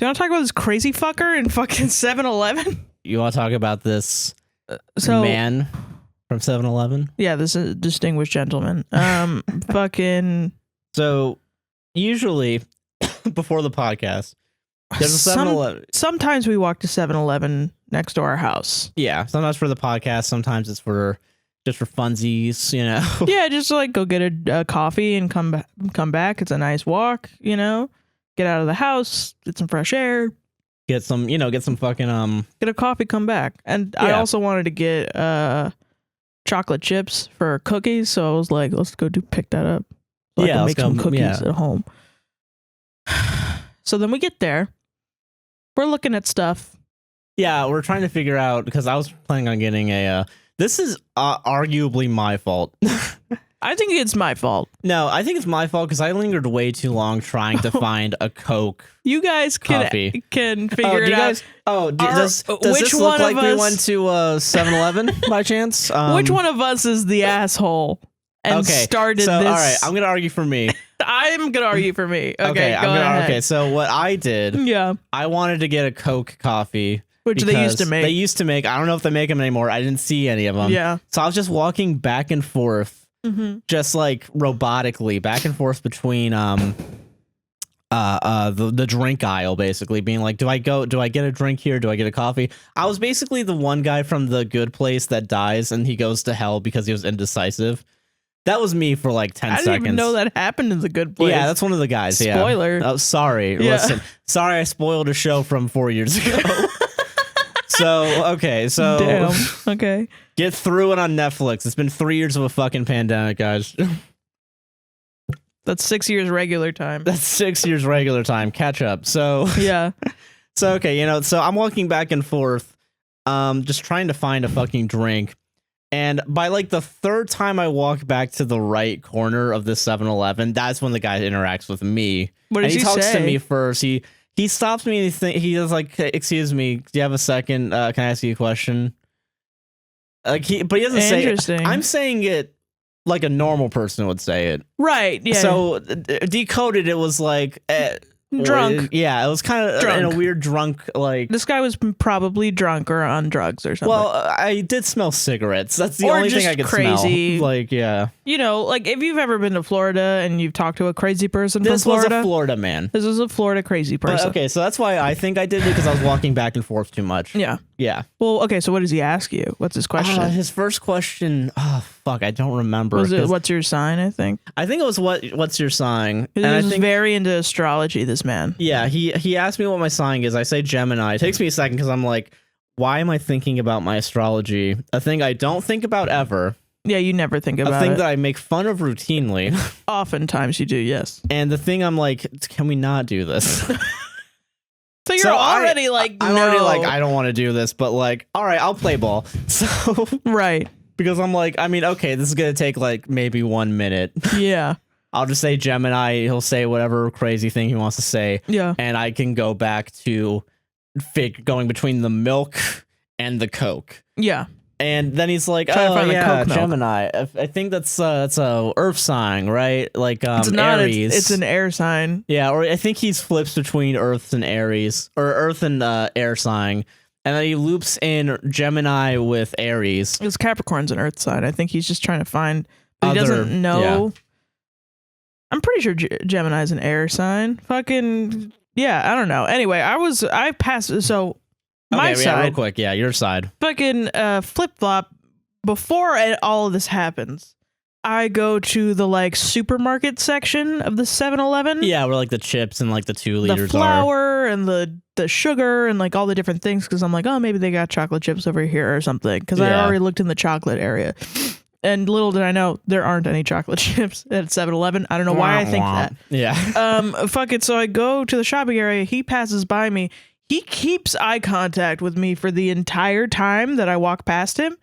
you want to talk about this crazy fucker in fucking 7-Eleven? You want to talk about this man from 7-Eleven? Yeah, this is a distinguished gentleman. Fucking. So usually before the podcast, there's a 7-Eleven. Sometimes we walk to 7-Eleven next to our house. Yeah, sometimes for the podcast, sometimes it's just for funsies, you know. Yeah, just like go get a coffee and come back. It's a nice walk, you know. Get out of the house, get some fresh air. Get some fucking Get a coffee, come back. And yeah. I also wanted to get chocolate chips for cookies, so I was like, let's go pick that up. So I can make some cookies at home. So then we get there. We're looking at stuff. Yeah, we're trying to figure out, because I was planning on getting this is arguably my fault. I think it's my fault. No, I think it's my fault because I lingered way too long trying to find a Coke. You guys can figure it out. Does this look like we went to 7-Eleven by chance? Which one of us is the asshole and started this? All right, I'm gonna argue for me. I'm gonna argue for me. Okay, go ahead. Okay, so what I did, I wanted to get a Coke coffee. Which they used to make. They used to make. I don't know if they make them anymore. I didn't see any of them. Yeah. So I was just walking back and forth. Just like robotically back and forth between the drink aisle, basically being like, do I get a drink here? Do I get a coffee? I was basically the one guy from The Good Place that dies and he goes to hell because he was indecisive. That was me for like 10 seconds. I didn't even know that happened in The Good Place. Yeah, that's one of the guys. Spoiler. Yeah. Oh, sorry. Yeah. Listen, sorry I spoiled a show from 4 years ago. Damn. Okay. Get through it on Netflix. It's been 3 years of a fucking pandemic, guys. That's 6 years regular time. That's 6 years regular time. Catch up. So yeah. So so I'm walking back and forth, just trying to find a fucking drink. And by like the third time I walk back to the right corner of the 7-Eleven, that's when the guy interacts with me. What does he talks say? To me first. He stops me and he does like, excuse me, do you have a second? Can I ask you a question? But he doesn't say it. I'm saying it like a normal person would say it. Right, yeah. So decoded, it was like... drunk. Yeah, it was kind of in a weird drunk, like... This guy was probably drunk or on drugs or something. Well, I did smell cigarettes. That's the only thing I could smell. Like, yeah. You know, like if you've ever been to Florida and you've talked to a crazy person from Florida... This was a Florida man. This was a Florida crazy person. Okay, so that's why I think I did it, because I was walking back and forth too much. Yeah. Yeah. Well, okay, so what does he ask you? What's his question? His first question... Oh, fuck, I don't remember. Was it, what's your sign, I think? I think it was, what's your sign? He was very into astrology, this man. Yeah, he asked me what my sign is. I say Gemini. It takes me a second because I'm like, why am I thinking about my astrology? A thing I don't think about ever. Yeah, you never think about it. A thing that I make fun of routinely. Oftentimes you do, yes. And the thing I'm like, can we not do this? So you're already like, I'm already like, I don't want to do this, but like, all right, I'll play ball. So right. Because I'm like, I mean, okay, this is going to take like maybe 1 minute. Yeah. I'll just say Gemini. He'll say whatever crazy thing he wants to say. Yeah. And I can go back to going between the milk and the Coke. Yeah. And then he's like, oh, yeah, Gemini. I think that's a earth sign, right? Like it's not, Aries. It's an air sign. Yeah, or I think he flips between Earth and Aries, or Earth and air sign. And then he loops in Gemini with Aries. Because Capricorn's an earth sign. I think he's just trying to find... But he doesn't know... Yeah. I'm pretty sure Gemini's an air sign. Fucking... Yeah, I don't know. Anyway, I passed... So... My side, real quick, your side. Fucking flip-flop, before all of this happens, I go to the like supermarket section of the 7-Eleven. Yeah, where like the chips and like the 2 liters the flour and the sugar and like all the different things, because I'm like, oh, maybe they got chocolate chips over here or something, because I already looked in the chocolate area. And little did I know, there aren't any chocolate chips at 7-Eleven. I don't know why I think that. Yeah. Fuck it. So I go to the shopping area. He passes by me. He keeps eye contact with me for the entire time that I walk past him.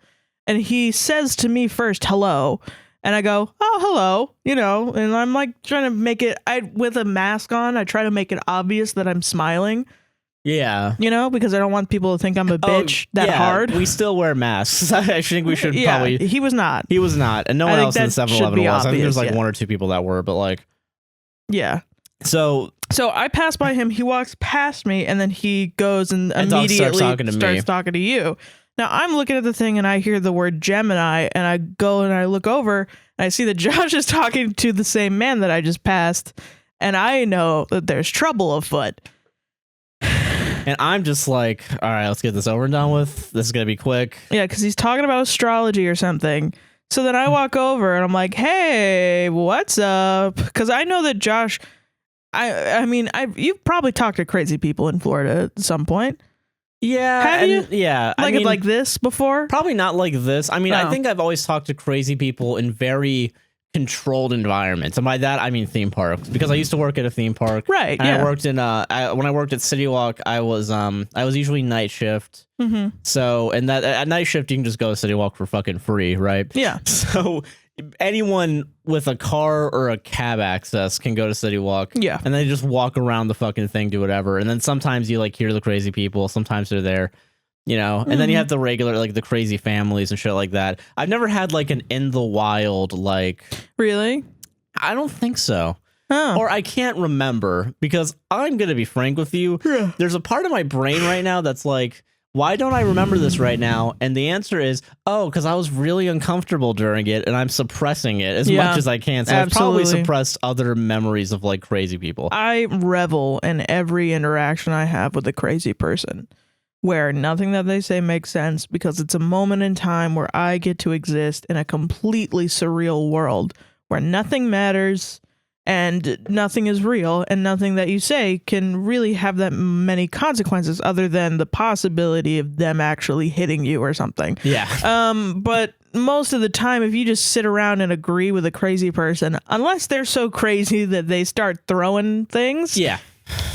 And he says to me first, hello. And I go, oh, hello, you know, and I'm like trying to make it, with a mask on, I try to make it obvious that I'm smiling. Yeah. You know, because I don't want people to think I'm a bitch hard. We still wear masks. I think we should probably. He was not. He was not. And no one else in the 7-Eleven was. I think there's like 1 or 2 people that were, but like. Yeah. So I pass by him, he walks past me, and then he goes and immediately starts talking to you. Now I'm looking at the thing and I hear the word Gemini, and I go and I look over and I see that Josh is talking to the same man that I just passed, and I know that there's trouble afoot. And I'm just like, all right, let's get this over and done with. This is going to be quick. Yeah, because he's talking about astrology or something. So then I walk over and I'm like, hey, what's up? Because I know that Josh, I mean, you've probably talked to crazy people in Florida at some point. Yeah. Have you? Yeah. Like this before? Probably not like this. I mean, I think I've always talked to crazy people in very controlled environments, and by that I mean theme parks, because I used to work at a theme park, right? And I worked in when I worked at City Walk, I was usually night shift. So and that at night shift you can just go to City Walk for fucking free, right? Yeah. So anyone with a car or a cab access can go to City Walk, yeah, and they just walk around the fucking thing, do whatever, and then sometimes you like hear the crazy people, sometimes they're there. You know, and then you have the regular, like the crazy families and shit like that. I've never had like an in the wild, like. Really? I don't think so. Oh. Or I can't remember, because I'm going to be frank with you. Yeah. There's a part of my brain right now that's like, why don't I remember this right now? And the answer is, because I was really uncomfortable during it and I'm suppressing it as much as I can. So I've probably suppressed other memories of like crazy people. I revel in every interaction I have with a crazy person, where nothing that they say makes sense, because it's a moment in time where I get to exist in a completely surreal world where nothing matters and nothing is real, and nothing that you say can really have that many consequences other than the possibility of them actually hitting you or something. Yeah. But most of the time, if you just sit around and agree with a crazy person, unless they're so crazy that they start throwing things. Yeah.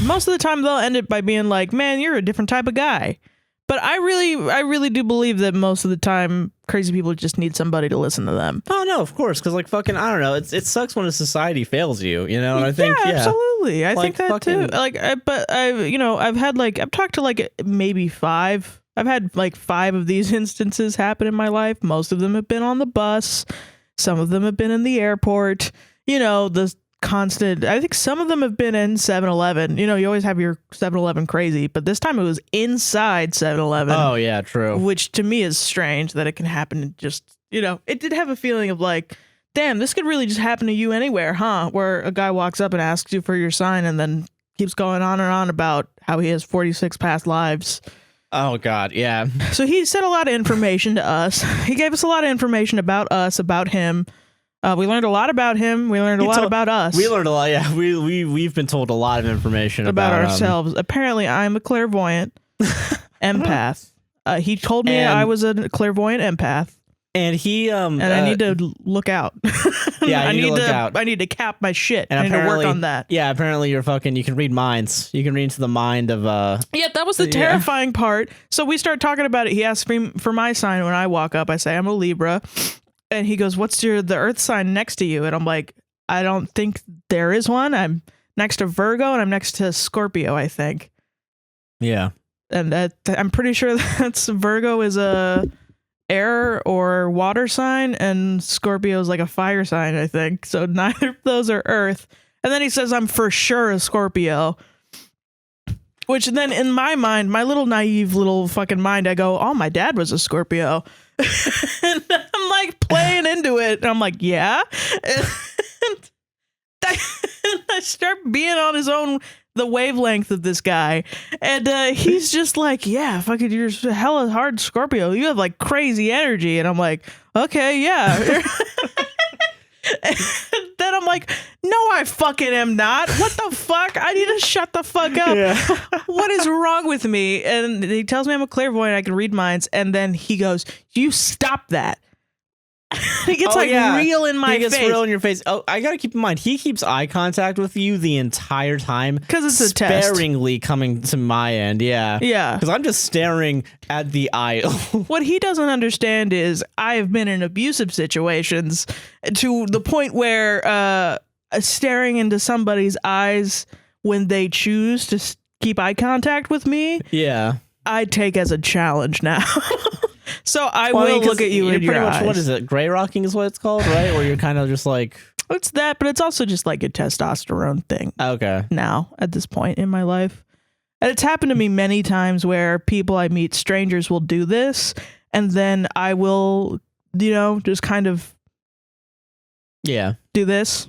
Most of the time they'll end it by being like, man, you're a different type of guy. But I really do believe that most of the time crazy people just need somebody to listen to them. Oh no, of course, because like fucking, I don't know, it sucks when a society fails you, you know. And I think absolutely, I like, think that fucking, too. Like, I've talked to like maybe 5. I've had like 5 of these instances happen in my life. Most of them have been on the bus. Some of them have been in the airport. You know, the constant, I think some of them have been in 7-Eleven. You know, you always have your 7-Eleven crazy, but this time it was inside 7-Eleven. Oh yeah, true. Which to me is strange that it can happen. And just, you know, it did have a feeling of like, damn, this could really just happen to you anywhere, huh? Where a guy walks up and asks you for your sign and then keeps going on and on about how he has 46 past lives. Oh God, yeah. So he said a lot of information to us. He gave us a lot of information about us, about him. We learned a lot about him. We learned a lot about us. We learned a lot. Yeah, we've been told a lot of information about ourselves. Apparently, I'm a clairvoyant empath. He told me I was a clairvoyant empath, and he and I need to look out. Yeah, I need to look out. I need to cap my shit. And I need to work on that. Yeah, apparently you can read minds. You can read into the mind of Yeah, that was the terrifying part. So we start talking about it. He asked me for my sign when I walk up. I say I'm a Libra. And he goes, what's the earth sign next to you? And I'm like, I don't think there is one. I'm next to Virgo and I'm next to Scorpio, I think. Yeah. And I'm pretty sure that's Virgo is a air or water sign, and Scorpio is like a fire sign, I think. So neither of those are earth. And then he says, I'm for sure a Scorpio. Which then in my mind, my little naive little fucking mind, I go, oh, my dad was a Scorpio. And I'm like playing into it. And I'm like, yeah. And I start being on the wavelength of this guy. And he's just like, yeah, fucking, you're hella hard Scorpio. You have like crazy energy. And I'm like, okay, yeah. And then I'm like, no, I fucking am not. What the fuck? I need to shut the fuck up. Yeah. What is wrong with me? And he tells me I'm a clairvoyant. I can read minds. And then he goes, you stop that. He gets real in my face. He gets real in your face. Oh, I gotta keep in mind, he keeps eye contact with you the entire time. Because it's a test. Sparingly coming to my end, yeah. Yeah. Because I'm just staring at the aisle. What he doesn't understand is I have been in abusive situations to the point where staring into somebody's eyes when they choose to keep eye contact with me, I take as a challenge now. So I will look at you in your eyes. What is it? Gray rocking is what it's called, right? Where you're kind of just like, It's that, but it's also just like a testosterone thing Okay. now at this point in my life. And it's happened to me many times where people I meet, strangers, will do this, and then I will, just kind of Yeah. do this,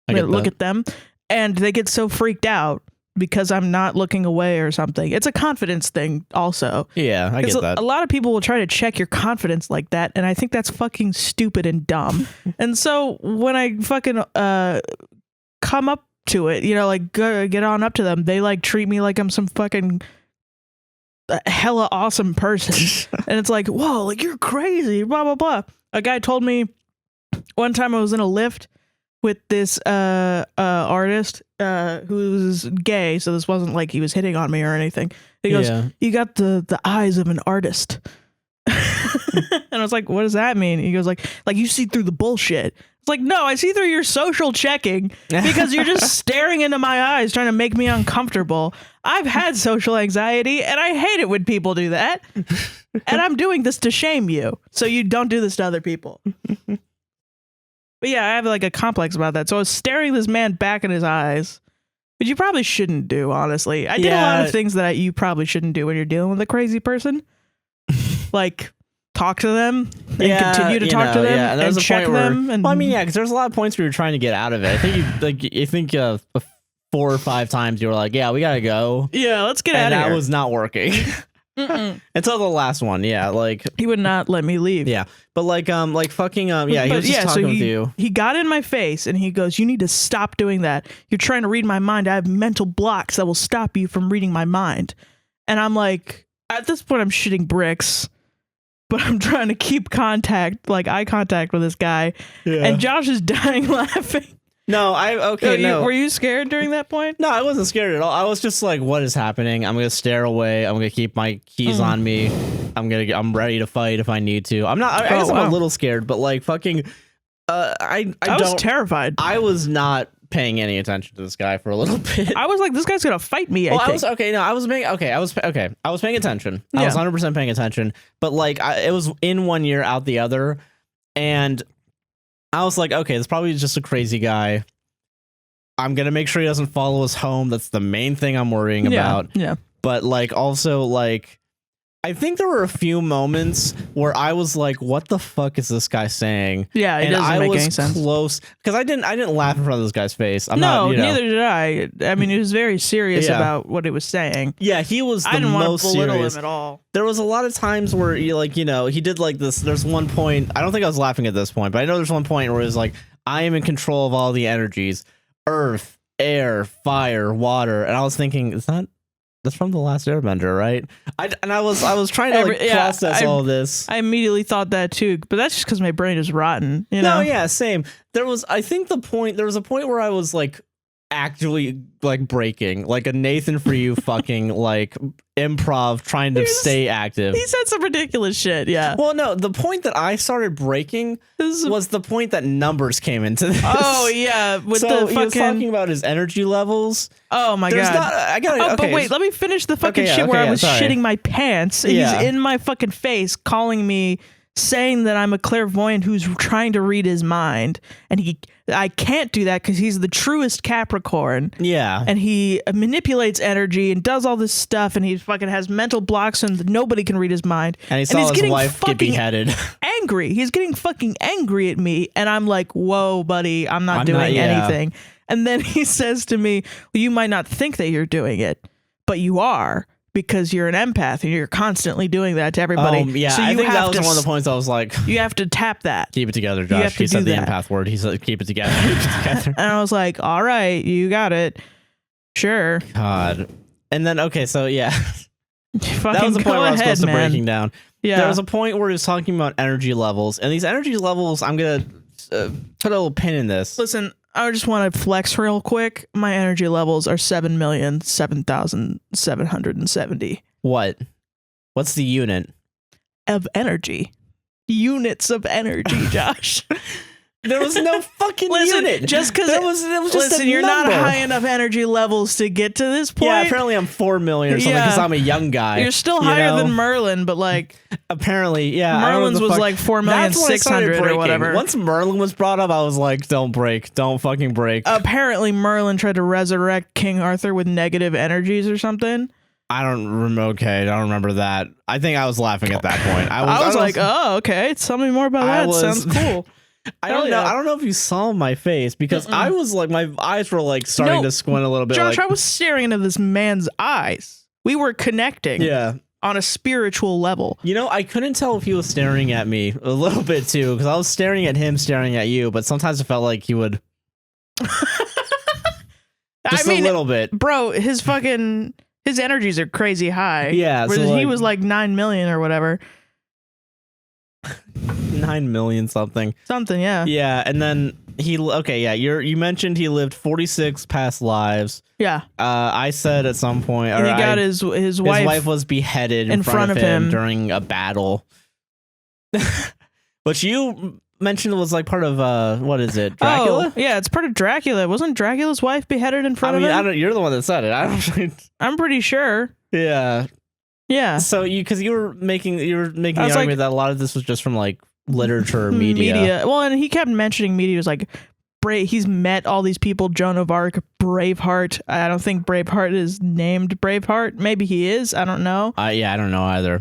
I get look that. at them, and they get so freaked out because I'm not looking away or something. It's a confidence thing also. Yeah, I get that. A lot of people will try to check your confidence like that, and I think that's fucking stupid and dumb. And so when I fucking come up to it, like get on up to them, they like treat me like I'm some fucking hella awesome person. And it's like, whoa, like you're crazy, blah, blah, blah. A guy told me one time I was in a lift with this artist who's gay, so this wasn't like he was hitting on me or anything. He goes, you got the eyes of an artist. And I was like, what does that mean? He goes like you see through the bullshit. It's like, no, I see through your social checking because you're just staring into my eyes trying to make me uncomfortable. I've had social anxiety and I hate it when people do that. And I'm doing this to shame you, so you don't do this to other people. But yeah, I have like a complex about that. So I was staring this man back in his eyes, which you probably shouldn't do, honestly. I did a lot of things that you probably shouldn't do when you're dealing with a crazy person. Like talk to them and continue to talk to them and check them. And well, I mean, because there's a lot of points where you're trying to get out of it. I think 4 or 5 times you were like, yeah, we gotta go. Yeah, let's get out of here. And that was not working. Until the last one, like he would not let me leave. Yeah, but he was just talking with you. He got in my face and he goes, "You need to stop doing that. You're trying to read my mind. I have mental blocks that will stop you from reading my mind." And I'm like, at this point, I'm shitting bricks, but I'm trying to keep eye contact with this guy. Yeah. And Josh is dying laughing. No, Were you scared during that point? No, I wasn't scared at all. I was just like, what is happening? I'm gonna stare away. I'm gonna keep my keys on me. I'm ready to fight if I need to. I'm not. I guess I'm a little scared, but like fucking. I was terrified. I was not paying any attention to this guy for a little bit. I was like, this guy's gonna fight me. I was paying attention. Yeah. I was 100% paying attention, but like it was in one ear out the other, and I was like, okay, this probably just a crazy guy. I'm gonna make sure he doesn't follow us home. That's the main thing I'm worrying about. Yeah. But like, also like, I think there were a few moments where I was like, what the fuck is this guy saying? Yeah, it doesn't make any sense. Close because I didn't laugh in front of this guy's face. Neither did I. I mean, he was very serious about what he was saying. Yeah, he was. I didn't want to belittle serious. him at all. There was a lot of times where he did like this. There's one point. I don't think I was laughing at this point, but I know there's one point where it's like, I am in control of all the energies, earth, air, fire, water, and I was thinking, that's from The Last Airbender, right? I was trying to process all this. I immediately thought that too, but that's just because my brain is rotten. No, yeah, same. There was a point where I was like actually like breaking, like a Nathan for you fucking like improv trying to stay active. He said some ridiculous shit. Yeah. Well, no, the point that I started breaking was the point that numbers came into this. Oh yeah, he was talking about his energy levels. Oh my god. But wait, let me finish the fucking shit where I was shitting my pants. He's in my fucking face calling me, saying that I'm a clairvoyant who's trying to read his mind, and I can't do that because he's the truest Capricorn. Yeah, and he manipulates energy and does all this stuff, and he fucking has mental blocks, and nobody can read his mind. And he saw his wife get beheaded. Angry. He's getting fucking angry at me, and I'm like, "Whoa, buddy, I'm not doing anything." And then he says to me, "Well, you might not think that you're doing it, but you are." Because you're an empath and you're constantly doing that to everybody. So I think that was one of the points I was like, you have to tap that. Keep it together, Josh. He said the empath word. He said, keep it together. And I was like, all right, you got it. Sure. God. And then, okay, so yeah. That was the point where I was supposed to breaking down. Yeah. There was a point where he was talking about energy levels. And these energy levels, I'm going to put a little pin in this. Listen, I just want to flex real quick. My energy levels are 7,007,770. What? What's the unit? Of energy. Units of energy, Josh. There was no fucking unit. Just because it was just listen, a you're number. not high enough energy levels to get to this point. Yeah, apparently I'm 4 million or something because I'm a young guy. You're still higher than Merlin, but like apparently, yeah. Merlin's was like 4,600,000 or whatever. Once Merlin was brought up, I was like, don't break. Don't fucking break. Apparently Merlin tried to resurrect King Arthur with negative energies or something. I don't remember that. I think I was laughing at that point. I was like, oh, okay. Tell me more about that. Sounds cool. I don't know. I don't know if you saw my face because I was like, my eyes were like starting to squint a little bit. Josh, like, I was staring into this man's eyes. We were connecting. Yeah. On a spiritual level. You know, I couldn't tell if he was staring at me a little bit too because I was staring at him, staring at you, but sometimes it felt like he would. Just a little bit. Bro, his energies are crazy high. Yeah. So he was like 9 million or whatever. 9 million something. Something, yeah. Yeah, and then you mentioned he lived 46 past lives. Yeah. I said at some point, and he got his wife was beheaded in front of him during a battle. Which you mentioned was like part of what is it? Dracula? Oh, yeah, it's part of Dracula. Wasn't Dracula's wife beheaded in front of him? You're the one that said it. I'm pretty sure. Yeah. Yeah. So you were making the argument that a lot of this was just from like literature or media. Well, and he kept mentioning media. He was like, he's met all these people, Joan of Arc, Braveheart. I don't think Braveheart is named Braveheart. Maybe he is. I don't know. Yeah, I don't know either.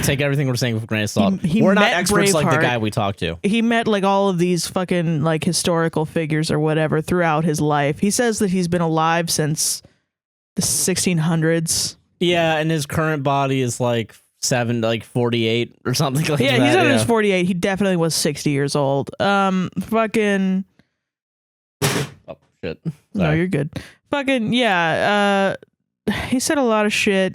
Take everything we're saying with a grain of salt. We're not experts Braveheart. like the guy we talked to. He met like all of these fucking like historical figures or whatever throughout his life. He says that he's been alive since the 1600s. Yeah, and his current body is like 48 or something like that. Yeah, he's in his 48. He definitely was 60 years old. Fucking. Oh shit. Sorry. No, you're good. Fucking yeah. He said a lot of shit.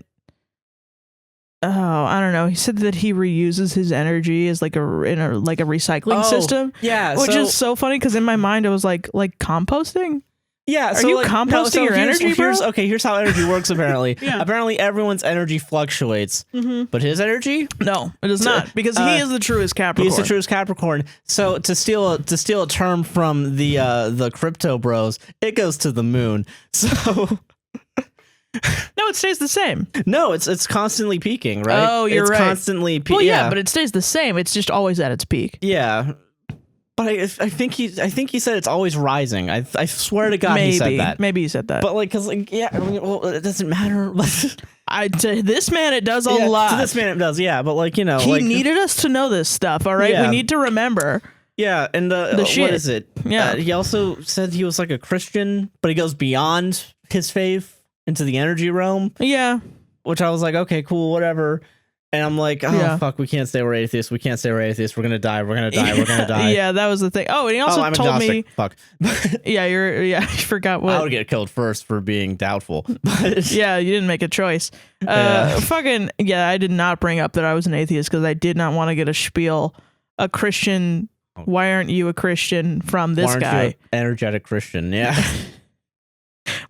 Oh, I don't know. He said that he reuses his energy as like a recycling system. Yeah, which is so funny because in my mind I was like composting. Yeah, are you composting your energy, bro? Here's how energy works. Apparently, Yeah. Apparently, everyone's energy fluctuates, but his energy, no, it does not, because he is the truest Capricorn. He's the truest Capricorn. So to steal a term from the crypto bros, it goes to the moon. So. No, it stays the same. No, it's constantly peaking, right? Oh, you're right. It's constantly peaking. Well, yeah, but it stays the same. It's just always at its peak. Yeah. But I think he said it's always rising. I swear to God he said that. Maybe he said that. But like, cause like, yeah, I mean, well, it doesn't matter. To this man, it does a lot. To this man, it does. Yeah, but like, you know, he needed us to know this stuff. All right, we need to remember. Yeah, and the shit. What is it? Yeah, he also said he was like a Christian, but he goes beyond his faith into the energy realm. Yeah, which I was like, okay, cool, whatever. And I'm like, fuck, we can't say we're atheists. We can't say we're atheists. We're gonna die. We're gonna die. We're gonna die. Yeah, that was the thing. Oh, and he also told me, fuck. I forgot what. I would get killed first for being doubtful. But yeah, you didn't make a choice. Fucking yeah, I did not bring up that I was an atheist because I did not want to get a spiel, a Christian. Why aren't you a Christian from this guy? Energetic Christian, yeah.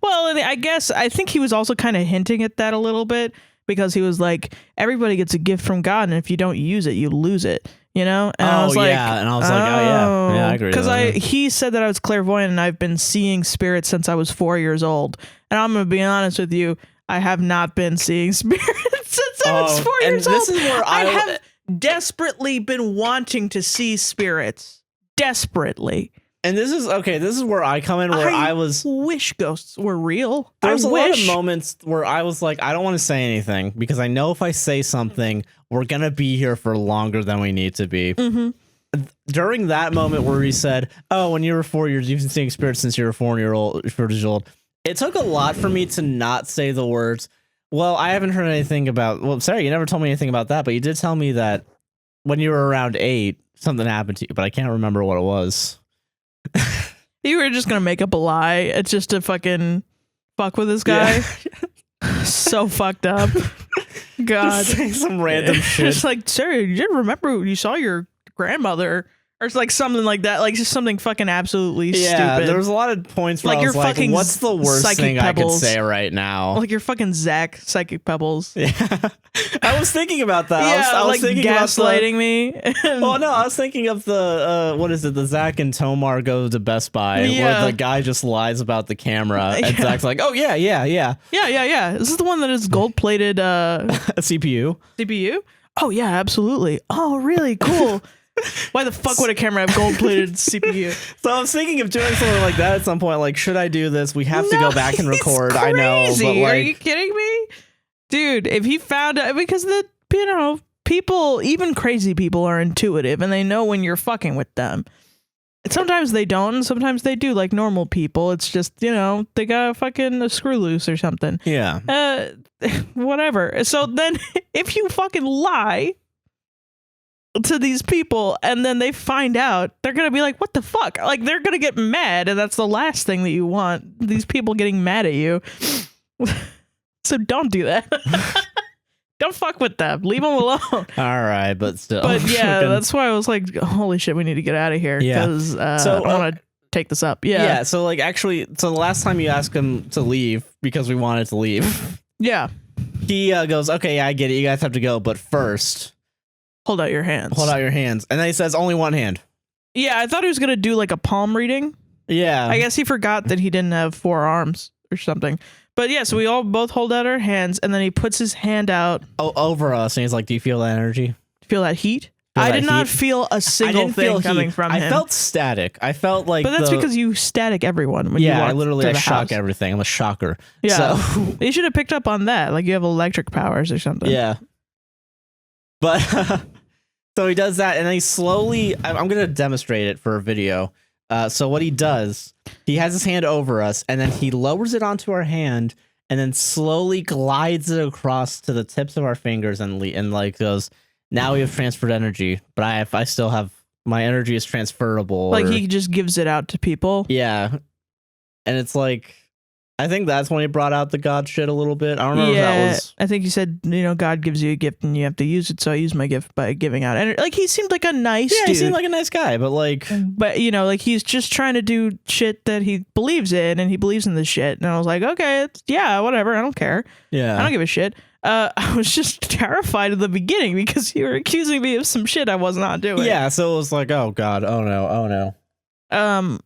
Well, I think he was also kind of hinting at that a little bit. Because he was like, everybody gets a gift from God, and if you don't use it, you lose it. You know? And I was like, and I was like, oh yeah, I agree. Because he said that I was clairvoyant, and I've been seeing spirits since I was 4 years old. And I'm gonna be honest with you, I have not been seeing spirits since I was 4 years old. This is where I have desperately been wanting to see spirits, desperately. And this is where I come in, where I wish ghosts were real. There was a lot of moments where I was like, I don't want to say anything because I know if I say something, we're going to be here for longer than we need to be. Mm-hmm. During that moment where he said, oh, when you were 4 years, you've been seeing spirits since you were 4 years old. It took a lot for me to not say the words, well, I haven't heard anything about, well, sorry, you never told me anything about that, but you did tell me that when you were around 8, something happened to you, but I can't remember what it was. You were just gonna make up a lie. It's just to fucking fuck with this guy. Yeah. So fucked up. God, just saying some random shit. It's like, sir, you didn't remember you saw your grandmother, or it's like something like that, like just something fucking absolutely stupid. There was a lot of points where like I was like, what's the worst thing Pebbles. I could say right now? Like your fucking Zach Psychic Pebbles. Yeah, I was thinking about that. Yeah, I was like thinking gaslighting me. Oh no, I was thinking of the what is it? The Zach and Tomar go to Best Buy, Yeah. where the guy just lies about the camera, and Yeah. Zach's like, "Oh yeah. Yeah. This is the one that is gold-plated A CPU. CPU? Oh yeah, absolutely. Oh, really cool. Why the fuck would a camera have gold-plated CPU? So I was thinking of doing something like that at some point. Like, should I do this? We have to go back and record. He's I know, but crazy. like, Are you kidding me? Dude, if he found out, because people, even crazy people are intuitive and they know when you're fucking with them. Sometimes they don't, and sometimes they do, like normal people. It's just, they got a screw loose or something. yeah. Whatever. So then if you fucking lie to these people and then they find out, they're gonna be like, what the fuck? Like, they're gonna get mad, and that's the last thing that you want, these people getting mad at you. So don't do that. Don't fuck with them, leave them alone. All right, but still. But yeah, that's why I was like, holy shit, we need to get out of here, because So, I want to take this up. Yeah. So like, actually, the last time you asked him to leave because we wanted to leave, Yeah, he goes, "Okay, yeah, I get it. You guys have to go, but first, hold out your hands. hold out your hands." And then he says, "Only one hand." Yeah, I thought he was gonna do like a palm reading. Yeah. I guess he forgot that he didn't have 4 arms or something. But yeah, so we all both hold out our hands, and then he puts his hand out. Over us, and he's like, "Do you feel that energy? Feel that heat?" I did not feel a single thing coming from him. I felt static. I felt like, but that's because you static everyone when you I walk literally to I the shock house. everything. I'm a shocker. Yeah, So, you should have picked up on that. Like, you have electric powers or something. yeah. But so he does that, and then he slowly. I'm gonna demonstrate it for a video. So what he does, he has his hand over us, and then he lowers it onto our hand, and then slowly glides it across to the tips of our fingers, and like goes, "Now we have transferred energy, but I still have my energy is transferable." Like, he just gives it out to people. Yeah, and it's like, I think that's when he brought out the God shit a little bit. I don't know if that was. I think he said, God gives you a gift and you have to use it. So I use my gift by giving out. And like, he seemed like a nice dude. He seemed like a nice guy, but like, like, he's just trying to do shit that he believes in, and he believes in this shit. And I was like, okay, whatever. I don't care. yeah, I don't give a shit. I was just terrified at the beginning because you were accusing me of some shit I was not doing. Yeah, so it was like, oh God, oh no.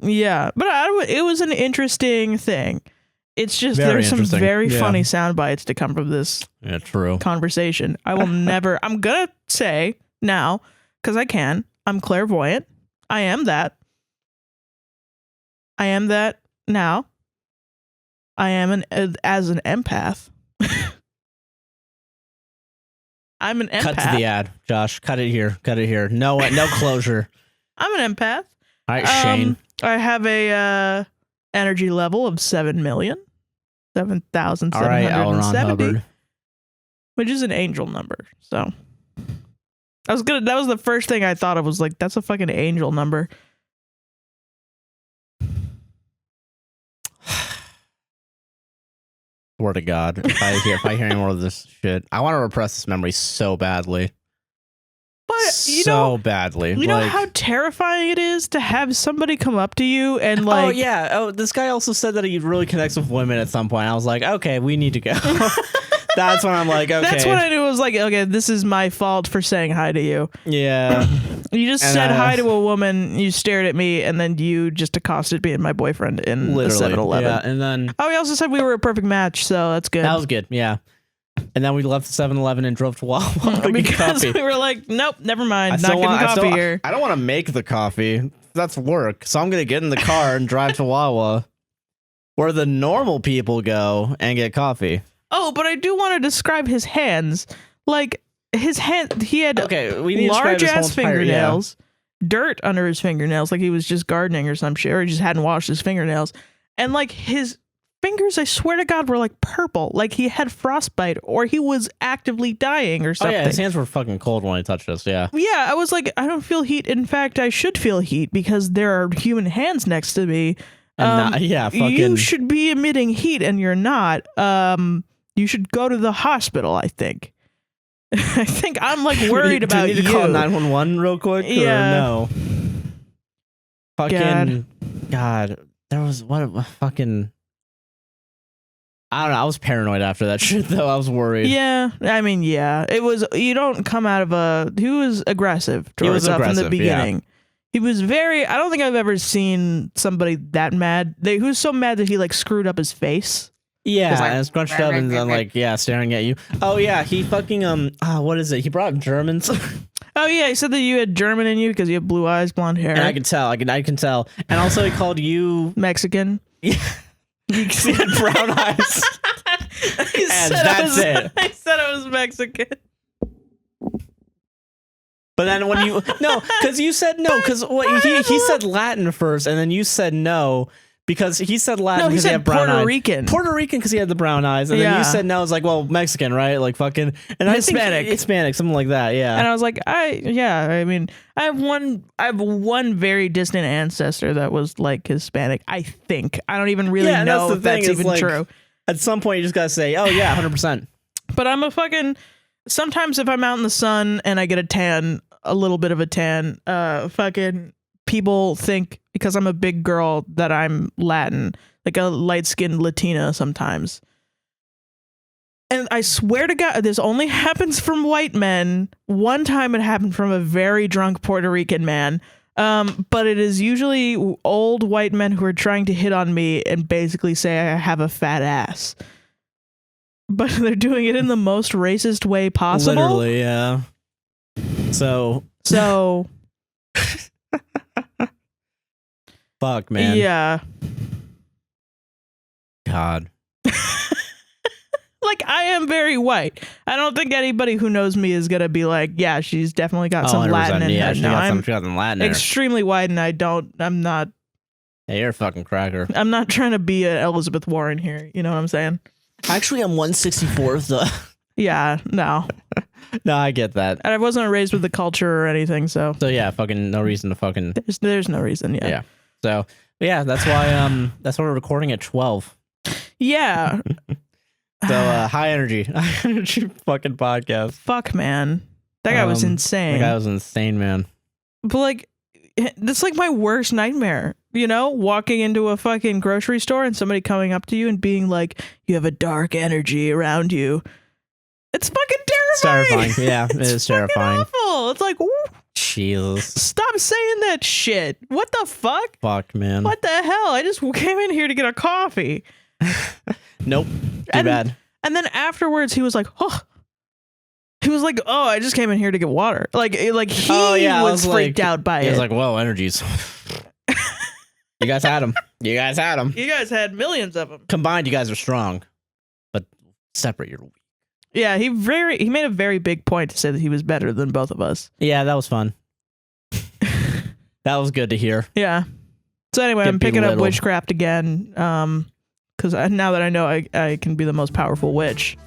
Yeah, but it was an interesting thing. It's just Very there's some interesting. very Yeah. funny sound bites to come from this Yeah, true. conversation. I will never. I'm gonna say now, because I can. I'm clairvoyant. I am that. I am that now. I am as an empath. I'm an empath. Cut to the ad, Josh. Cut it here. No closure. I'm an empath. All right, Shane. I have a energy level of 7,000,007,770, All right, L. Ron Hubbard. which is an angel number. So that was the first thing I thought of, was like, that's a fucking angel number. Swear to God, if I hear any more of this shit, I want to repress this memory so badly. But Badly. You know how terrifying it is to have somebody come up to you and like, oh yeah. Oh, this guy also said that he really connects with women at some point. I was like, okay, we need to go. That's when I'm like, okay. That's when I knew it was like, okay, this is my fault for saying hi to you. Yeah. You just said hi to a woman, you stared at me, and then you just accosted me and my boyfriend in the 7-Eleven. Yeah, and then Oh, he also said we were a perfect match, so that's good. that was good. Yeah. And then we left the 7-Eleven and drove to Wawa to get Because coffee. we were like, nope, never mind. I Not still getting want- I coffee still- here. I don't want to make the coffee. That's work. So I'm going to get in the car and drive to Wawa, where the normal people go and get coffee. Oh, but I do want to describe his hands. Like, his hand, he had Okay, we need to describe large his whole ass entire- fingernails, dirt under his fingernails, like he was just gardening or some shit, or he just hadn't washed his fingernails. And like, his fingers, I swear to God, were like purple, like he had frostbite or he was actively dying or Oh something. yeah, his hands were fucking cold when he touched us. Yeah. Yeah, I was like, I don't feel heat. In fact, I should feel heat because there are human hands next to me. And fucking. You should be emitting heat and you're not. You should go to the hospital, I think. I think I'm like worried about Do we need to call 911 real quick? Yeah. Or no. Fucking God. There was what fucking. I don't know. I was paranoid after that shit, though. I was worried. Yeah, I mean, yeah, it was. You don't come out of a. He was aggressive towards us from the beginning. Yeah. He was very. I don't think I've ever seen somebody that mad. He was so mad that he like screwed up his face. Yeah, like, and it's scrunched up and then like staring at you. Oh yeah, he fucking what is it? He brought Germans. Oh yeah, he said that you had German in you because you have blue eyes, blonde hair. And I can tell. I can tell. And also he called you Mexican. Yeah. He had brown eyes. And that's it. I said I was Mexican. But then when you because you said no, because he said Latin first, and then you said no because he said Latin because he had brown eyes. Puerto Rican because he had the brown eyes, and then you said no. I was like, well, Mexican, right? Like fucking and Hispanic, something like that. Yeah. And I was like, I mean, I have one very distant ancestor that was like Hispanic. I think I don't even really know if that's even true. At some point, you just gotta say, oh yeah, 100%. But I'm a fucking. Sometimes if I'm out in the sun and I get a little bit of a tan, fucking people think because I'm a big girl that I'm Latin, like a light-skinned Latina sometimes. And I swear to God, this only happens from white men. One time it happened from a very drunk Puerto Rican man. But it is usually old white men who are trying to hit on me and basically say I have a fat ass. But they're doing it in the most racist way possible. Literally, yeah. So fuck, man. Yeah. God. Like, I am very white. I don't think anybody who knows me is gonna be like, yeah, she's definitely got some Latin in her. No, I'm extremely white, and I'm not. Hey, you're a fucking cracker. I'm not trying to be an Elizabeth Warren here. You know what I'm saying? Actually, I'm 1/64. Yeah, no. No, I get that. And I wasn't raised with the culture or anything, so. So yeah, fucking no reason to fucking. There's no reason, yeah. Yeah. So yeah, that's why we're recording at 12. Yeah. So high energy fucking podcast. Fuck, man, that guy was insane. That guy was insane, man. But like, that's like my worst nightmare. You know, walking into a fucking grocery store and somebody coming up to you and being like, "You have a dark energy around you." It's fucking terrifying. It's terrifying. Yeah, it is terrifying. Awful. It's like, ooh, Jesus. Stop saying that shit. What the fuck? Fuck, man. What the hell? I just came in here to get a coffee. Nope. Too bad. And then afterwards, he was like, "Oh." He was like, "Oh, I just came in here to get water." Like he was freaked out by it. He was like, "Whoa, energies." You guys had them. You guys had them. You guys had millions of them. Combined, you guys are strong, but separate, you're weak. Yeah, he made a very big point to say that he was better than both of us. Yeah, that was fun. That was good to hear. Yeah. So anyway, I'm picking up witchcraft again, because now that I know I can be the most powerful witch.